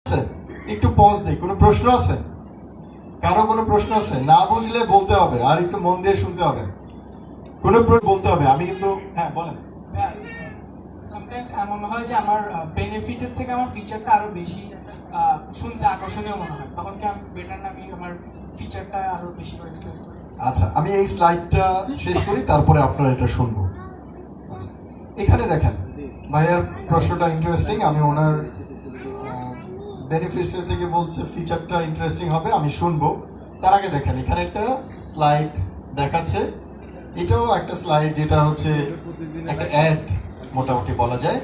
আছে? একটু পজ দেই। কোনো প্রশ্ন আছে? কারো কোনো প্রশ্ন আছে? না বুঝলে বলতে হবে, আর একটু মন দিয়ে শুনতে হবে। কোনো বলতে হবে। আমি কিন্তু হ্যাঁ বলেন। সামটাইমস এমন হয় যে আমার বেনিফিটের থেকে আমার ফিচারটা আরো বেশি শুনতে আকর্ষণীয় মনে হয়, তখন কি আমি বেটার না আমি আমার ফিচারটা আরো বেশি করে এক্সপ্রেস করি? আচ্ছা, আমি এই স্লাইডটা শেষ করি, তারপরে আপনারা এটা শুনবো। আচ্ছা, এখানে দেখেন ভাইয়ার প্রশ্নটা ইন্টারেস্টিং। আমি ওনার বেনিফিটসের থেকে বলছে ফিচারটা ইন্টারেস্টিং হবে, আমি শুনবো। তার আগে দেখেন এখানে একটা স্লাইড দেখাচ্ছে। এটাও একটা স্লাইড, যেটা হচ্ছে একটা অ্যাড মোটামুটি বলা যায়।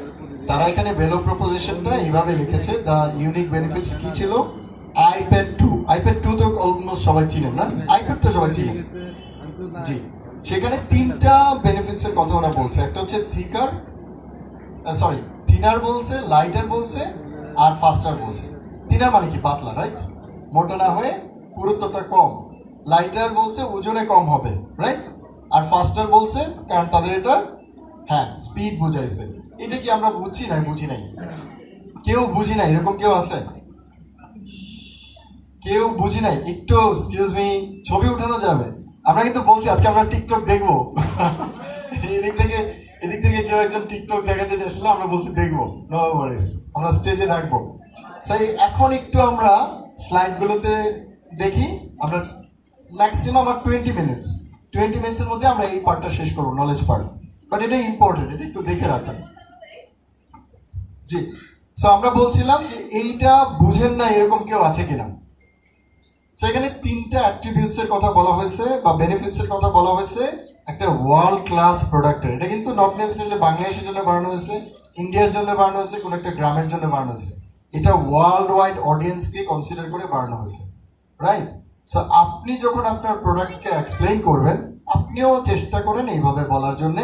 তারা এখানে ভ্যালু প্রপোজিশনটা এইভাবে লিখেছে। দ্য ইউনিক বেনিফিটস কি ছিল? আইপ্যাড 2। আইপ্যাড 2 তো অলমোস্ট সবাই চিনেন না? আইপ্যাড তো সবাই চিনেন, জি। সেখানে তিনটা বেনিফিটসের কথা ওরা বলছে। একটা হচ্ছে থিনার বলছে, লাইটার বলছে, আর ফাস্টার বলছে। থিনার মানে কি? পাতলা, রাইট? মোটা না হয়ে পুরুত্বটা কম। লাইটার বলছে ওজনে কম হবে, রাইট? আর ফাস্টার বলছে কারণ তাদের এটা হ্যাঁ স্পিড বুঝাইছে। এটা কি আমরা বুঝছি নাই? বুঝি নাই। কেউ বুঝি নাই এরকম কেউ আছে? কেউ বুঝি নাই? একটু এক্সকিউজ মি, ছবি উঠানো যাবে? আমরা কিন্তু বলছি আজকে আমরা টিকটক দেখবো। এদিক থেকে কেউ একজন টিকটক দেখাতে চাইছিল, আমরা বলছি দেখবো, নো ওয়ারিস, আমরা স্টেজে রাখবো। সেই এখন একটু আমরা স্লাইডগুলোতে দেখি। আমরা ম্যাক্সিমাম আর 20 মিনিটসের মধ্যে আমরা এই পার্টটা শেষ করবো, নলেজ পার্ট। বাট এটা ইম্পর্টেন্ট, এটা একটু দেখে রাখেন। জি, সো আমরা বলছিলাম যে এইটা বুঝেন না এরকম কেউ আছে কিনা। সো এখানে তিনটা অ্যাট্রিবিউটস এর কথা বলা হয়েছে বা বেনিফিটস এর কথা বলা হয়েছে একটা ওয়ার্ল্ড ক্লাস প্রোডাক্টের। এটা কিন্তু নট নেসেসারিলি বাংলাদেশের জন্য বানানো হয়েছে, ইন্ডিয়ার জন্য বানানো হয়েছে, কোনো একটা গ্রামের জন্য বানানো হয়েছে। এটা ওয়ার্ল্ড ওয়াইড অডিয়েন্সকে কনসিডার করে বানানো হয়েছে, রাইট? সো আপনি যখন আপনার প্রোডাক্টকে এক্সপ্লেইন করবেন, আপনিও চেষ্টা করেন এইভাবে বলার জন্য,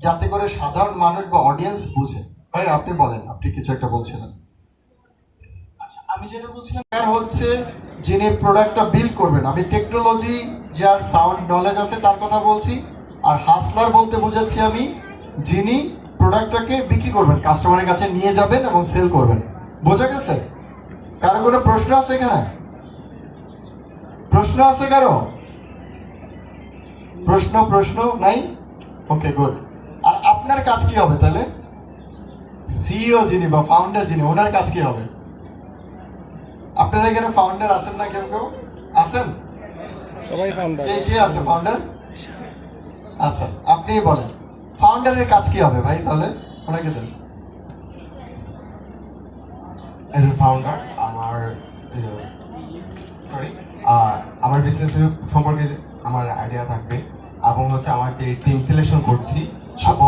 যাতে করে সাধারণ মানুষ বা অডিয়েন্স বুঝে। ভাই আপনি বলেন, আপনি কিছু একটা বলছিলেন। আচ্ছা, আমি যেটা বলছিলাম আর হচ্ছে যিনি প্রোডাক্টটা বিল্ড করবেন, আমি টেকনোলজি যার সাউন্ড নলেজ আছে তার কথা বলছি। আর হাসলার বলতে বোঝাচ্ছি আমি যিনি প্রোডাক্টটাকে বিক্রি করবেন, কাস্টমারের কাছে নিয়ে যাবেন এবং সেল করবেন। বোঝা গেছে? কারো কোনো প্রশ্ন আছে এখানে? প্রশ্ন আছে কারো? প্রশ্ন নাই? ওকে, গুড। আর আপনার কাজ কি হবে তাহলে? সিইও যিনি বা ফাউন্ডার যিনি, ওনার কাজ কি হবে? আপনারা এখানে ফাউন্ডার আছেন না? কেউ আছেন? সবাই ফাউন্ডার। কে আছে ফাউন্ডার? আচ্ছা, আপনি বলেন ফাউন্ডারের কাজ কি হবে ভাই? তাহলে ওনাকে দেন। এজ এ ফাউন্ডার আমার বিজনেস সম্পর্কে আমার আইডিয়া থাকবে, এবং হচ্ছে আমার যে টিম সিলেকশন করছি এবং